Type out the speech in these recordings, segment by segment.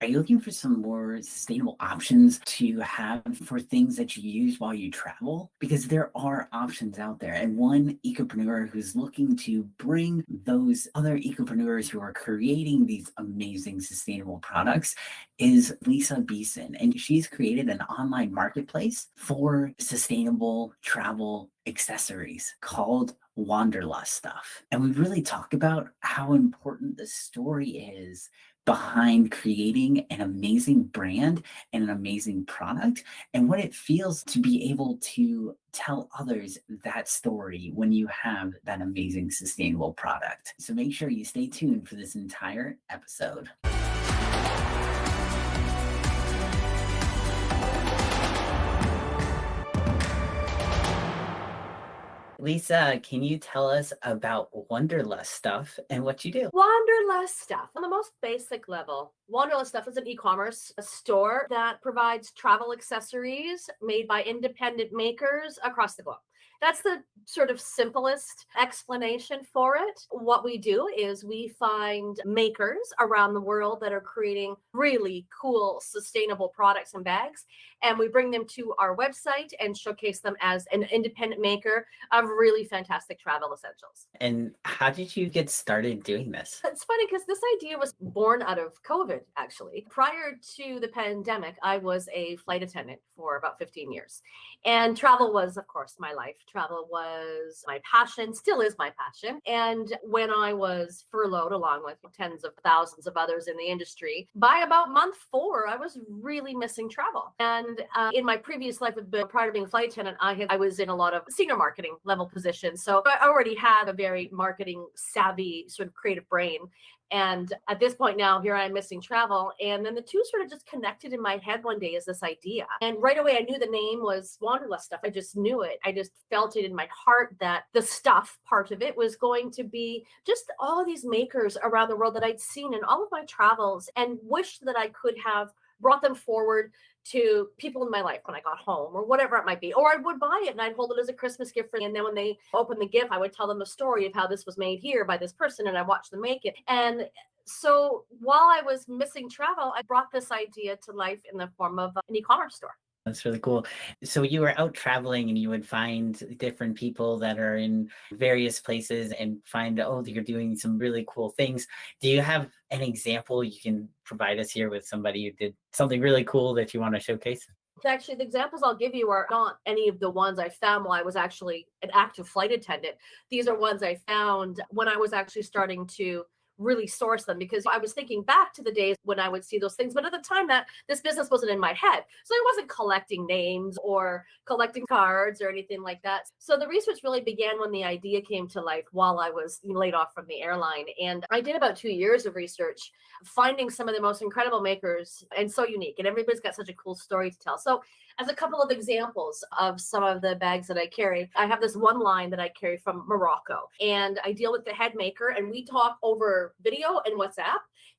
Are you looking for some more sustainable options to have for things that you use while you travel? Because there are options out there. And one ecopreneur who's looking to bring those other ecopreneurs who are creating these amazing sustainable products is Leesa Beeson. And she's created an online marketplace for sustainable travel accessories called WanderlustStuff. And we really talk about how important the story is behind creating an amazing brand and an amazing product, and what it feels to be able to tell others that story when you have that amazing sustainable product. So make sure you stay tuned for this entire episode. Leesa, can you tell us about WanderlustStuff and what you do? WanderlustStuff. On the most basic level, WanderlustStuff is an e-commerce store that provides travel accessories made by independent makers across the globe. That's the sort of simplest explanation for it. What we do is we find makers around the world that are creating really cool, sustainable products and bags, and we bring them to our website and showcase them as an independent maker of really fantastic travel essentials. And how did you get started doing this? It's funny because this idea was born out of COVID, actually. Prior to the pandemic, I was a flight attendant for about 15 years. And travel was, of course, my life. Travel was my passion, still is my passion. And when I was furloughed, along with tens of thousands of others in the industry, by about month 4, I was really missing travel. And in my previous life, prior to being a flight attendant, I was in a lot of senior marketing level positions. So I already had a very marketing savvy sort of creative brain. And at this point now, here I am missing travel. And then the two sort of just connected in my head one day as this idea. And right away, I knew the name was WanderlustStuff. I just knew it. I just felt it in my heart that the stuff part of it was going to be just all of these makers around the world that I'd seen in all of my travels and wished that I could have brought them forward to people in my life when I got home or whatever it might be. Or I would buy it and I'd hold it as a Christmas gift for them. And then when they open the gift, I would tell them the story of how this was made here by this person and I watched them make it. And so while I was missing travel, I brought this idea to life in the form of an e-commerce store. That's really cool. So you were out traveling and you would find different people that are in various places and find, oh, you're doing some really cool things. Do you have an example you can provide us here with somebody who did something really cool that you want to showcase? Actually, the examples I'll give you are not any of the ones I found while I was actually an active flight attendant. These are ones I found when I was actually starting to really source them, because I was thinking back to the days when I would see those things. But at the time that this business wasn't in my head. So I wasn't collecting names or collecting cards or anything like that. So the research really began when the idea came to life while I was laid off from the airline. And I did about 2 years of research, finding some of the most incredible makers and so unique. And everybody's got such a cool story to tell. So as a couple of examples of some of the bags that I carry, I have this one line that I carry from Morocco, and I deal with the head maker and we talk over video and WhatsApp.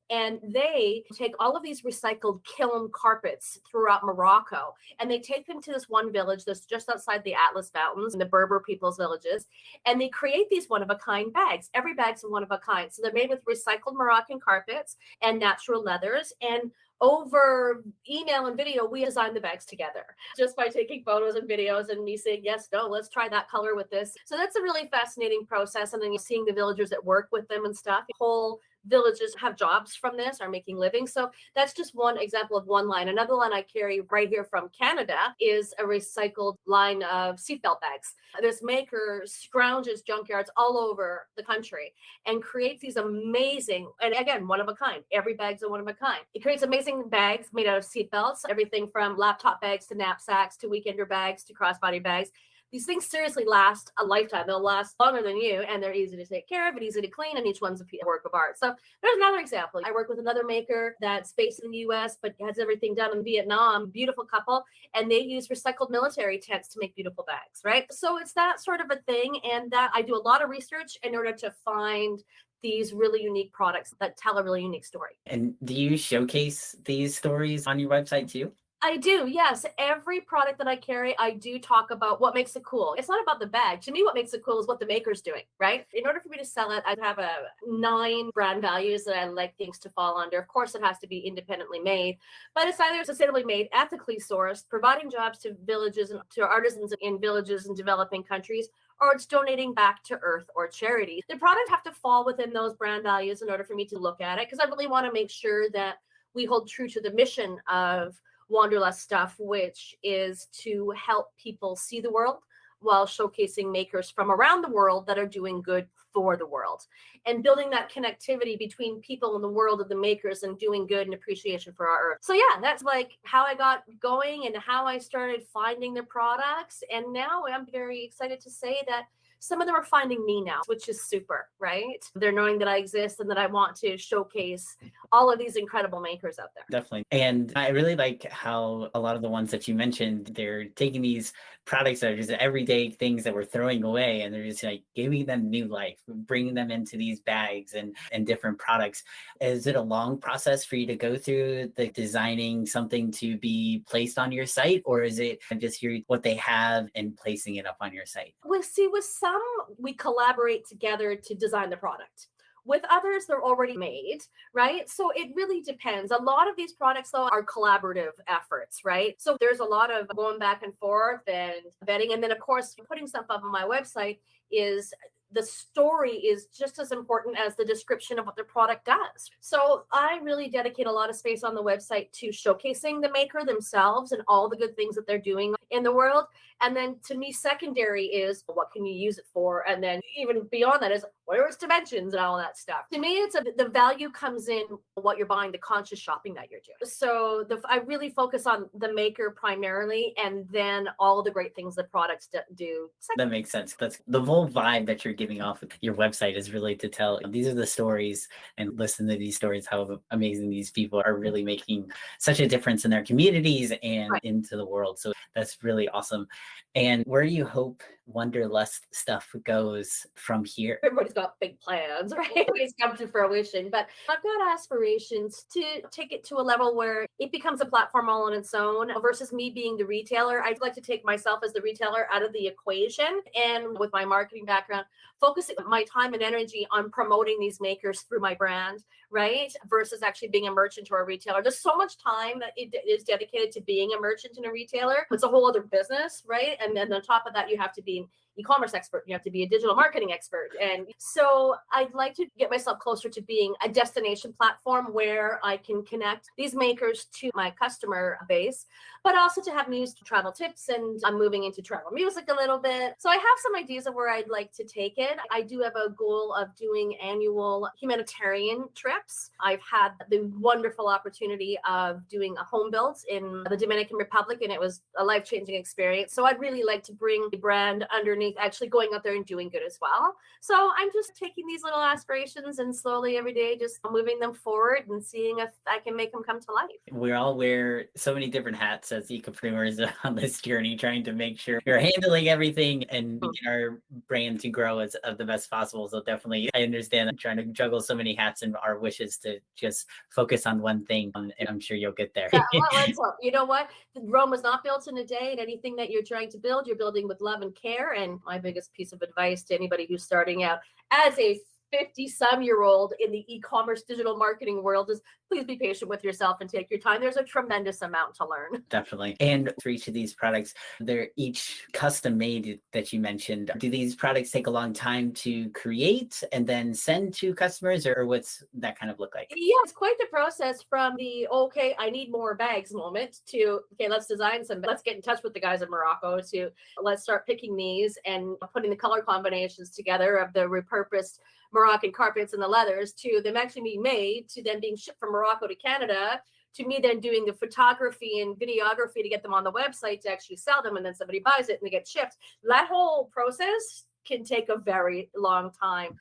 And they take all of these recycled kiln carpets throughout Morocco, and they take them to this one village that's just outside the Atlas Mountains and the Berber people's villages. And they create these one-of-a-kind bags. Every bag's a one-of-a-kind. So they're made with recycled Moroccan carpets and natural leathers. And over email and video, we designed the bags together just by taking photos and videos and me saying, yes, no, let's try that color with this. So that's a really fascinating process. And then you're seeing the villagers that work with them and stuff. Whole villages have jobs from this, are making livings. So that's just one example of one line. Another line I carry right here from Canada is a recycled line of seatbelt bags. This maker scrounges junkyards all over the country and creates these amazing, and again, one of a kind. Every bag's a one of a kind. It creates amazing bags made out of seatbelts, everything from laptop bags to knapsacks to weekender bags to crossbody bags. These things seriously last a lifetime. They'll last longer than you, and they're easy to take care of and easy to clean, and each one's a work of art. So there's another example. I work with another maker that's based in the US, but has everything done in Vietnam, beautiful couple, and they use recycled military tents to make beautiful bags, right? So it's that sort of a thing, and that I do a lot of research in order to find these really unique products that tell a really unique story. And do you showcase these stories on your website too? I do, yes. Every product that I carry, I do talk about what makes it cool. It's not about the bag. To me, what makes it cool is what the maker's doing, right? In order for me to sell it, I have a 9 brand values that I like things to fall under. Of course, it has to be independently made, but it's either sustainably made, ethically sourced, providing jobs to villages and to artisans in villages in developing countries, or it's donating back to earth or charity. The product have to fall within those brand values in order for me to look at it, because I really want to make sure that we hold true to the mission of Wanderlust Stuff, which is to help people see the world while showcasing makers from around the world that are doing good for the world, and building that connectivity between people in the world of the makers and doing good and appreciation for our earth. So yeah, that's like how I got going and how I started finding the products. And now I'm very excited to say that some of them are finding me now, which is super, right? They're knowing that I exist and that I want to showcase all of these incredible makers out there. Definitely. And I really like how a lot of the ones that you mentioned, they're taking these products that are just everyday things that we're throwing away, and they're just like giving them new life, bringing them into these bags and different products. Is it a long process for you to go through the designing something to be placed on your site, or is it just what they have and placing it up on your site? With some, we collaborate together to design the product. With others, they're already made, right? So it really depends. A lot of these products, though, are collaborative efforts, right? So there's a lot of going back and forth and vetting. And then, of course, putting stuff up on my website is the story is just as important as the description of what the product does. So I really dedicate a lot of space on the website to showcasing the maker themselves and all the good things that they're doing in the world. And then to me, secondary is what can you use it for? And then even beyond that is what are its dimensions and all that stuff. To me, the value comes in what you're buying, the conscious shopping that you're doing. So I really focus on the maker primarily, and then all the great things the products do. That makes sense. That's the whole vibe that you're giving off of your website, is really to tell these are the stories and listen to these stories, how amazing these people are really making such a difference in their communities and Right. into the world. So that's really awesome. And where do you hope Wanderlust Stuff goes from here? Everybody's got big plans, right? It's come to fruition, but I've got aspirations to take it to a level where it becomes a platform all on its own versus me being the retailer. I'd like to take myself as the retailer out of the equation, and with my marketing background, focusing my time and energy on promoting these makers through my brand, right? Versus actually being a merchant or a retailer. There's so much time that it is dedicated to being a merchant and a retailer. It's a whole other business, right? And then on top of that, you have to be an e-commerce expert. You have to be a digital marketing expert. And so I'd like to get myself closer to being a destination platform where I can connect these makers to my customer base, but also to have news, travel tips, and I'm moving into travel music a little bit. So I have some ideas of where I'd like to take it. I do have a goal of doing annual humanitarian trips. I've had the wonderful opportunity of doing a home build in the Dominican Republic, and it was a life-changing experience. So I'd really like to bring the brand underneath, actually going out there and doing good as well. So I'm just taking these little aspirations and slowly every day just moving them forward and seeing if I can make them come to life. We all wear so many different hats as ecopreneurs on this journey, trying to make sure we're handling everything and get our brand to grow as of the best possible. So definitely, I understand trying to juggle so many hats and our wishes to just focus on one thing, and I'm sure you'll get there. Yeah, let's hope. You know what? Rome was not built in a day, and anything that you're trying to build, you're building with love and care. And my biggest piece of advice to anybody who's starting out as a 50-some-year-old in the e-commerce digital marketing world is please be patient with yourself and take your time. There's a tremendous amount to learn. Definitely. And for each of these products, they're each custom made that you mentioned. Do these products take a long time to create and then send to customers, or what's that kind of look like? Yeah, it's quite the process from the, okay, I need more bags moment to, okay, let's design some, let's get in touch with the guys in Morocco to let's start picking these and putting the color combinations together of the repurposed Moroccan carpets and the leathers to them actually being made to then being shipped from Morocco to Canada, to me then doing the photography and videography to get them on the website to actually sell them, and then somebody buys it and they get shipped. That whole process can take a very long time.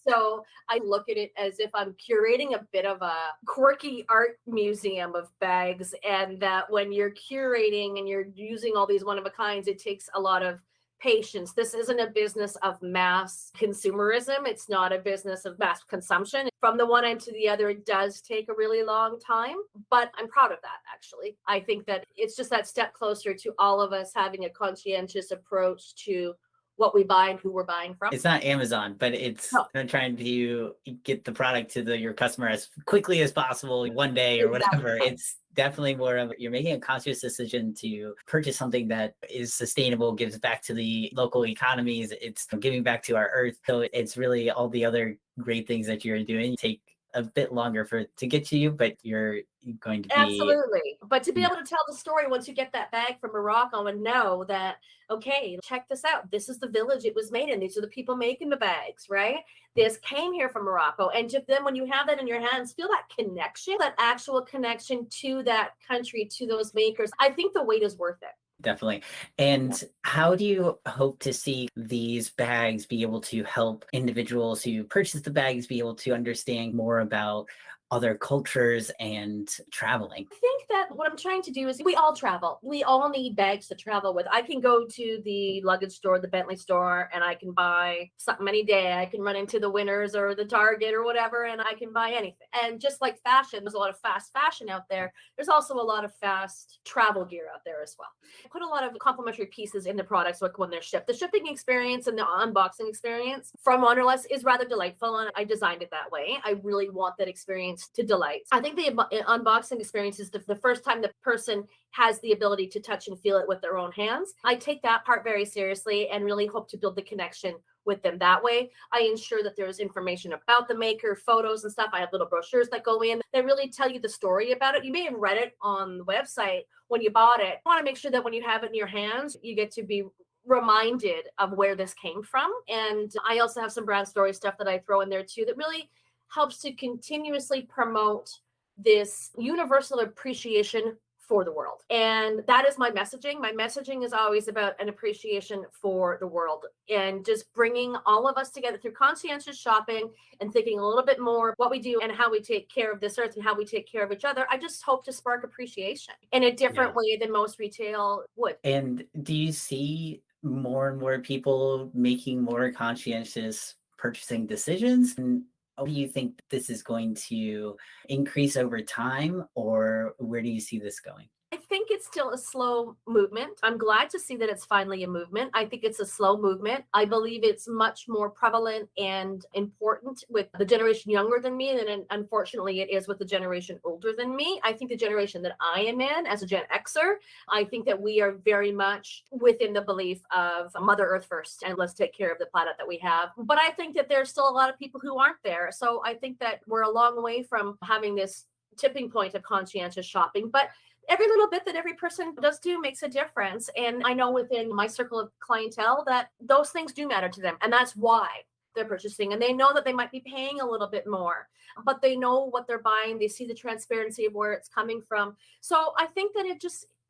So I look at it as if I'm curating a bit of a quirky art museum of bags, and that when you're curating and you're using all these one of a kinds, it takes a lot of patience. This isn't a business of mass consumerism. It's not a business of mass consumption. From the one end to the other, it does take a really long time, but I'm proud of that, actually. I think that it's just that step closer to all of us having a conscientious approach to what we buy and who we're buying from. It's not Amazon, but it's trying to get the product to your customer as quickly as possible one day or whatever. It's definitely more of you're making a conscious decision to purchase something that is sustainable, gives back to the local economies. It's giving back to our earth. So it's really all the other great things that you're doing take a bit longer to get to you, but you're going to be absolutely. But to be able to tell the story once you get that bag from Morocco and know that, okay, check this out. This is the village it was made in. These are the people making the bags, right? This came here from Morocco. And then when you have that in your hands, feel that connection, that actual connection to that country, to those makers. I think the wait is worth it. Definitely. And how do you hope to see these bags be able to help individuals who purchase the bags be able to understand more about other cultures and traveling? I think that what I'm trying to do is we all travel. We all need bags to travel with. I can go to the luggage store, the Bentley store, and I can buy something any day. I can run into the Winners or the Target or whatever, and I can buy anything. And just like fashion, there's a lot of fast fashion out there. There's also a lot of fast travel gear out there as well. I put a lot of complimentary pieces in the products when they're shipped. The shipping experience and the unboxing experience from Wanderlust is rather delightful, and I designed it that way. I really want that experience to delight. I think the unboxing experience is the first time the person has the ability to touch and feel it with their own hands. I take that part very seriously and really hope to build the connection with them that way. I ensure that there's information about the maker, photos and stuff. I have little brochures that go in that really tell you the story about it. You may have read it on the website when you bought it. I want to make sure that when you have it in your hands, you get to be reminded of where this came from. And I also have some brand story stuff that I throw in there too that really helps to continuously promote this universal appreciation for the world. And that is my messaging. My messaging is always about an appreciation for the world and just bringing all of us together through conscientious shopping and thinking a little bit more what we do and how we take care of this earth and how we take care of each other. I just hope to spark appreciation in a different way than most retail would. And do you see more and more people making more conscientious purchasing decisions? And do you think this is going to increase over time, or where do you see this going? I think it's still a slow movement. I'm glad to see that it's finally a movement. I think it's a slow movement. I believe it's much more prevalent and important with the generation younger than me than unfortunately it is with the generation older than me. I think the generation that I am in as a Gen Xer, I think that we are very much within the belief of Mother Earth first and let's take care of the planet that we have. But I think that there's still a lot of people who aren't there. So I think that we're a long way from having this tipping point of conscientious shopping. But every little bit that every person does do makes a difference. And I know within my circle of clientele that those things do matter to them. And that's why they're purchasing. And they know that they might be paying a little bit more, but they know what they're buying. They see the transparency of where it's coming from. So I think that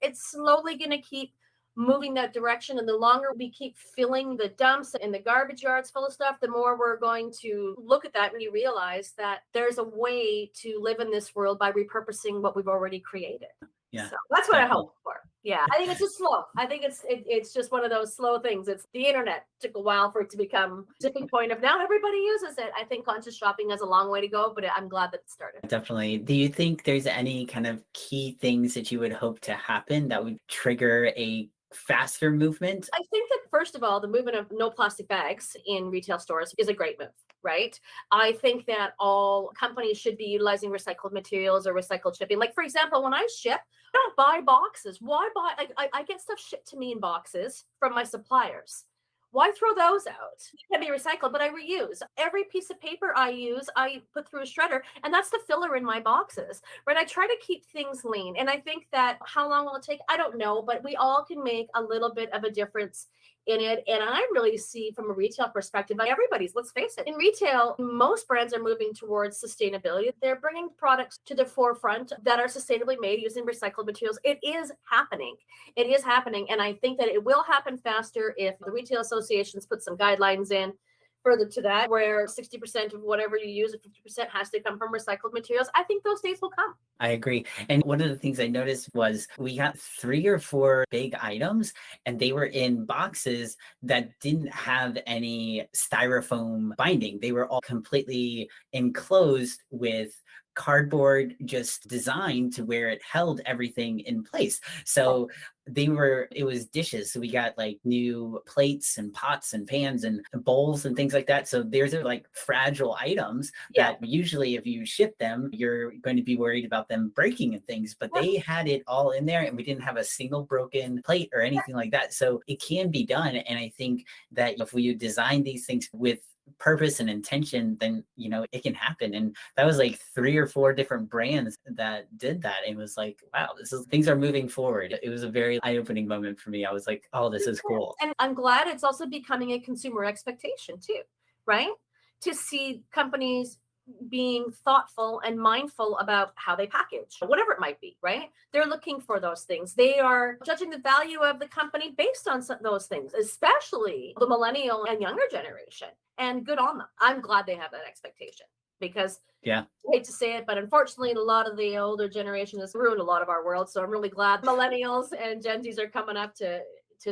it's slowly going to keep moving that direction. And the longer we keep filling the dumps and the garbage yards full of stuff, the more we're going to look at that and you realize that there's a way to live in this world by repurposing what we've already created. Yeah, so that's what I hope for. Yeah, I think it's just slow. I think it's just one of those slow things. It's the internet took a while for it to become a tipping point of now everybody uses it. I think conscious shopping has a long way to go, but I'm glad that it started. Definitely. Do you think there's any kind of key things that you would hope to happen that would trigger a faster movement? I think that first of all, the movement of no plastic bags in retail stores is a great move. Right. I think that all companies should be utilizing recycled materials or recycled shipping. Like, for example, when I ship, I don't buy boxes. Why buy? I get stuff shipped to me in boxes from my suppliers. Why throw those out? It can be recycled, but I reuse. Every piece of paper I use, I put through a shredder, and that's the filler in my boxes, right? I try to keep things lean. And I think that how long will it take? I don't know, but we all can make a little bit of a difference in it. And I really see from a retail perspective, like everybody's, let's face it, in retail, most brands are moving towards sustainability. They're bringing products to the forefront that are sustainably made using recycled materials. It is happening. It is happening. And I think that it will happen faster if the retail associations put some guidelines in further to that, where 60% of whatever you use, 50% has to come from recycled materials. I think those days will come. I agree. And one of the things I noticed was we got 3 or 4 big items, and they were in boxes that didn't have any styrofoam binding. They were all completely enclosed with cardboard, just designed to where it held everything in place. So it was dishes. So we got like new plates and pots and pans and bowls and things like that. So there's like fragile items that usually if you ship them, you're going to be worried about them breaking and things, but they had it all in there and we didn't have a single broken plate or anything like that. So it can be done. And I think that if we design these things with purpose and intention, then it can happen. And that was like 3 or 4 different brands that did that. It was like, wow, things are moving forward. It was a very eye-opening moment for me. I was like, oh, this is cool. And I'm glad it's also becoming a consumer expectation too, right? To see companies being thoughtful and mindful about how they package, whatever it might be, right? They're looking for those things. They are judging the value of the company based on those things, especially the millennial and younger generation. And good on them. I'm glad they have that expectation because I hate to say it, but unfortunately, a lot of the older generation has ruined a lot of our world. So I'm really glad millennials and Gen Zs are coming up to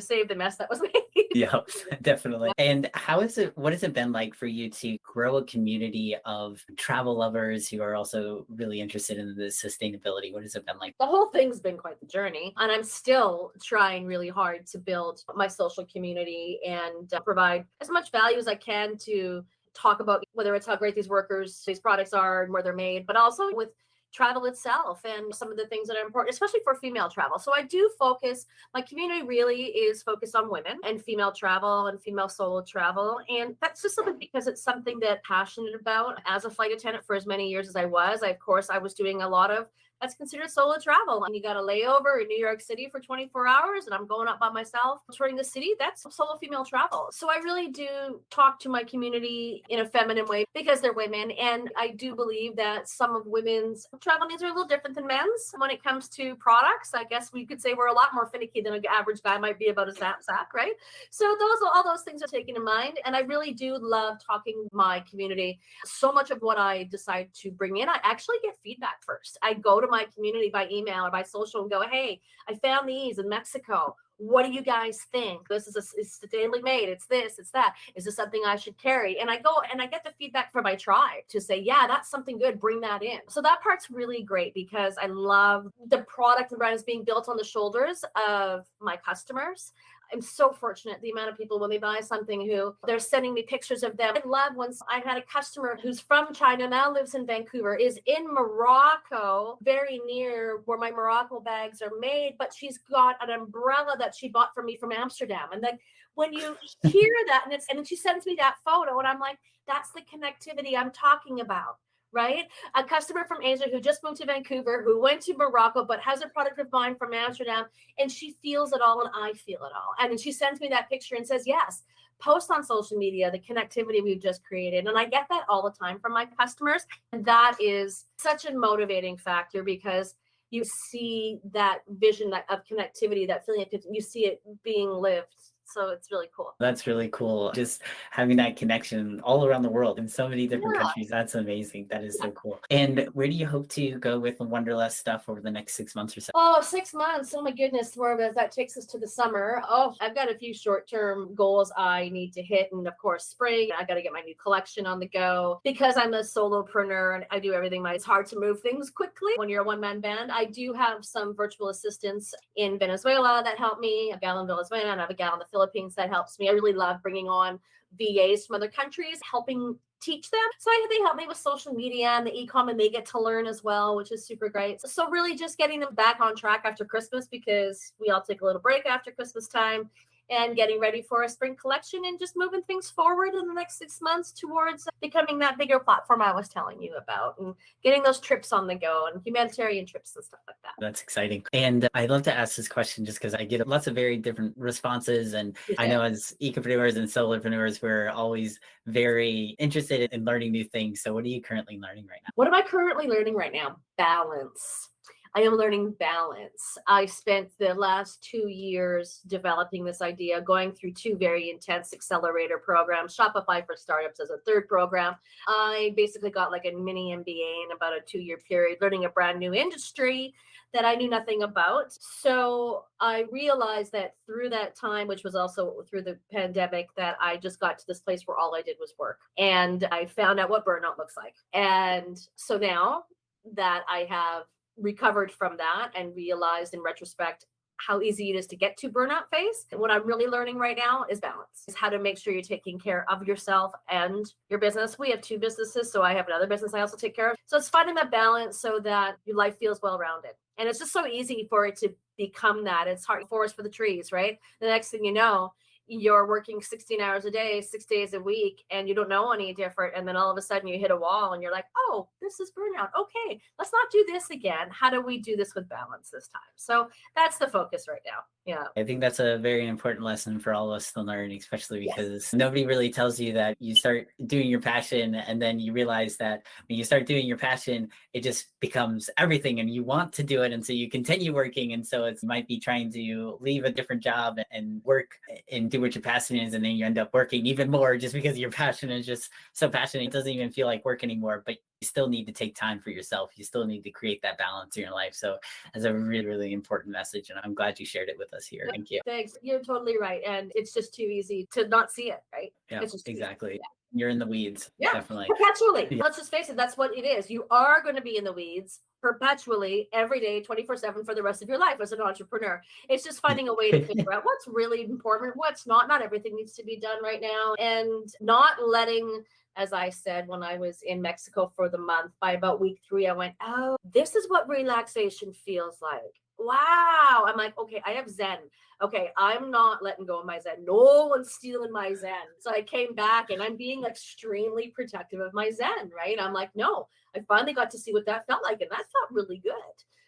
save the mess that was made. Yeah, definitely. And what has it been like for you to grow a community of travel lovers who are also really interested in the sustainability? What has it been like? The whole thing's been quite the journey, and I'm still trying really hard to build my social community and provide as much value as I can to talk about whether it's how great these products are and where they're made, but also with travel itself and some of the things that are important, especially for female travel. So I do my community really is focused on women and female travel and female solo travel. And that's just something because it's something that I'm passionate about. As a flight attendant for as many years as I was doing a lot of that's considered solo travel. And you got a layover in New York City for 24 hours and I'm going up by myself touring the city. That's solo female travel. So I really do talk to my community in a feminine way because they're women. And I do believe that some of women's travel needs are a little different than men's when it comes to products. I guess we could say we're a lot more finicky than an average guy might be about a knapsack, right? So all those things are taken in mind. And I really do love talking with my community. So much of what I decide to bring in, I actually get feedback first. I go to my community by email or by social and go, hey, I found these in Mexico. What do you guys think? This is it's sustainably made. It's this, it's that. Is this something I should carry? And I go and I get the feedback from my tribe to say, yeah, that's something good. Bring that in. So that part's really great because I love the product and brand is being built on the shoulders of my customers. I'm so fortunate the amount of people when they buy something who they're sending me pictures of them. I love once I had a customer who's from China, now lives in Vancouver, is in Morocco, very near where my Morocco bags are made, but she's got an umbrella that she bought from me from Amsterdam. And then when you hear that and then she sends me that photo and I'm like, that's the connectivity I'm talking about. Right? A customer from Asia who just moved to Vancouver, who went to Morocco, but has a product of mine from Amsterdam, and she feels it all and I feel it all. And then she sends me that picture and says, yes, post on social media, the connectivity we've just created. And I get that all the time from my customers. And that is such a motivating factor because you see that vision of connectivity, that feeling, you see it being lived. So it's really cool. That's really cool. Just having that connection all around the world in so many different countries. That's amazing. That is so cool. And where do you hope to go with WanderlustStuff over the next 6 months or so? Oh, 6 months. Oh my goodness. That takes us to the summer. Oh, I've got a few short-term goals I need to hit. And of course, spring, I got to get my new collection on the go because I'm a solopreneur and I do everything. It's hard to move things quickly when you're a one-man band. I do have some virtual assistants in Venezuela that help me. A gal in Venezuela and I have a gal in the Philippines that helps me. I really love bringing on VAs from other countries, helping teach them. So they help me with social media and the e-com and they get to learn as well, which is super great. So really just getting them back on track after Christmas because we all take a little break after Christmas time and getting ready for a spring collection and just moving things forward in the next 6 months towards becoming that bigger platform I was telling you about and getting those trips on the go and humanitarian trips and stuff like that. That's exciting. And I love to ask this question just because I get lots of very different responses. And I know as ecopreneurs and solopreneurs, we're always very interested in learning new things. So what are you currently learning right now? What am I currently learning right now? Balance. I am learning balance. I spent the last 2 years developing this idea, going through 2 very intense accelerator programs, Shopify for Startups as a third program. I basically got like a mini MBA in about a 2 year period, learning a brand new industry that I knew nothing about. So I realized that through that time, which was also through the pandemic, that I just got to this place where all I did was work. And I found out what burnout looks like. And so now that I have recovered from that and realized in retrospect how easy it is to get to burnout phase. And what I'm really learning right now is balance, is how to make sure you're taking care of yourself and your business. We have 2 businesses, so I have another business I also take care of. So it's finding that balance so that your life feels well-rounded. And it's just so easy for it to become that. It's hard forest for the trees, right? The next thing you know, you're working 16 hours a day, 6 days a week, and you don't know any different. And then all of a sudden you hit a wall and you're like, oh, this is burnout. Okay, let's not do this again. How do we do this with balance this time? So that's the focus right now. Yeah. I think that's a very important lesson for all of us to learn, especially because nobody really tells you that you start doing your passion and then you realize that when you start doing your passion, it just becomes everything and you want to do it. And so you continue working. And so it might be trying to leave a different job and work and do what your passion is. And then you end up working even more just because your passion is just so passionate. It doesn't even feel like work anymore, but you still need to take time for yourself. You still need to create that balance in your life. So that's a really, really important message. And I'm glad you shared it with us here. Thank you. Thanks. You're totally right. And it's just too easy to not see it, right? Yeah, it's just exactly. You're in the weeds. Yeah, definitely. Perpetually. Yeah. Let's just face it. That's what it is. You are going to be in the weeds perpetually every day, 24/7 for the rest of your life as an entrepreneur. It's just finding a way to figure out what's really important, what's not. Not everything needs to be done right now. And not letting, as I said, when I was in Mexico for the month, by about week 3, I went, oh, this is what relaxation feels like. Wow. I'm like, okay, I have Zen. Okay, I'm not letting go of my Zen. No one's stealing my Zen. So I came back and I'm being extremely protective of my Zen, right? I'm like, no, I finally got to see what that felt like. And that felt really good.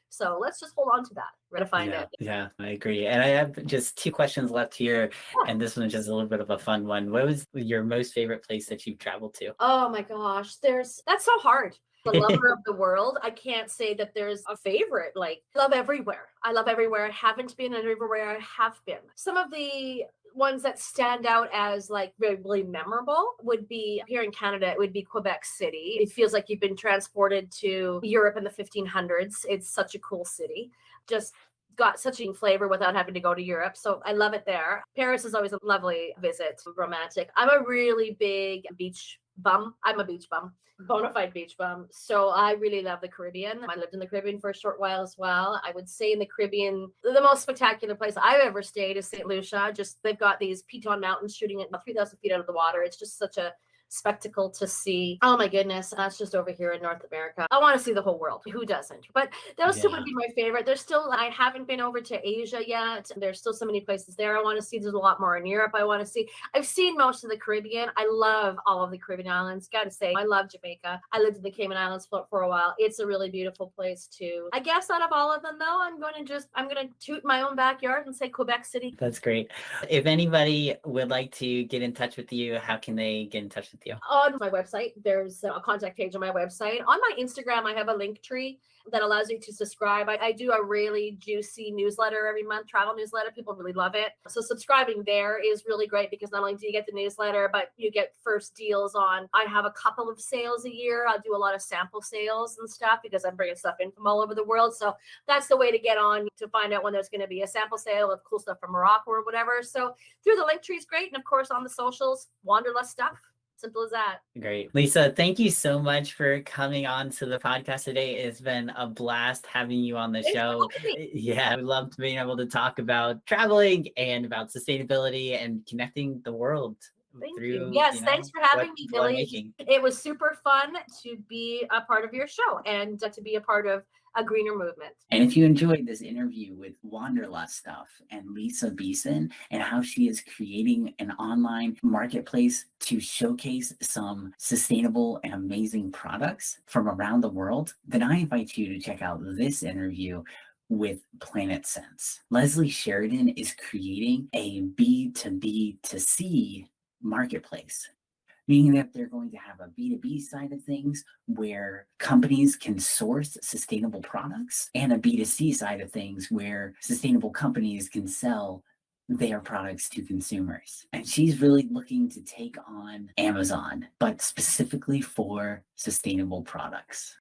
So let's just hold on to that. We're gonna find it. Yeah, I agree. And I have just 2 questions left here. Yeah. And this one is just a little bit of a fun one. What was your most favorite place that you've traveled to? Oh my gosh, that's so hard. The lover of the world. I can't say that there's a favorite. Like, love everywhere. I love everywhere. I haven't been and everywhere I have been. Some of the ones that stand out as like very, really memorable would be here in Canada. It would be Quebec City. It feels like you've been transported to Europe in the 1500s. It's such a cool city. Just got such a flavor without having to go to Europe. So I love it there. Paris is always a lovely visit, romantic. I'm a really big beach bum. I'm a beach bum, bona fide beach bum. So I really love the Caribbean. I lived in the Caribbean for a short while as well. I would say in the Caribbean, the most spectacular place I've ever stayed is St. Lucia. Just they've got these Piton Mountains shooting at about 3,000 feet out of the water. It's just such a spectacle to see. Oh my goodness, that's just over here in North America. I want to see the whole world. Who doesn't? But those 2 would be my favorite. There's still, I haven't been over to Asia yet. There's still so many places there I want to see. There's a lot more in Europe I want to see. I've seen most of the Caribbean. I love all of the Caribbean islands. Gotta say, I love Jamaica. I lived in the Cayman Islands for a while. It's a really beautiful place too. I guess out of all of them though, I'm going to toot my own backyard and say Quebec City. That's great. If anybody would like to get in touch with you, how can they get in touch with you? On my website, there's a contact page on my website. On my Instagram, I have a link tree that allows you to subscribe. I do a really juicy newsletter every month, travel newsletter. People really love it. So subscribing there is really great because not only do you get the newsletter, but you get first deals on, I have a couple of sales a year. I'll do a lot of sample sales and stuff because I'm bringing stuff in from all over the world. So that's the way to get on to find out when there's going to be a sample sale of cool stuff from Morocco or whatever. So through the link tree is great. And of course on the socials, Wanderlust Stuff. Simple as that. Great. Leesa, thank you so much for coming on to the podcast today. It's been a blast having you on the show. Yeah, we loved being able to talk about traveling and about sustainability and connecting the world. Thank you. Yes, thanks for having me, Billy. It was super fun to be a part of your show and to be a part of a greener movement. And if you enjoyed this interview with WanderlustStuff and Leesa Beeson and how she is creating an online marketplace to showcase some sustainable and amazing products from around the world, then I invite you to check out this interview with Planet Sense. Leslie Sheridan is creating a B2B2C marketplace meaning that they're going to have a B2B side of things where companies can source sustainable products, and a B2C side of things where sustainable companies can sell their products to consumers. And she's really looking to take on Amazon, but specifically for sustainable products.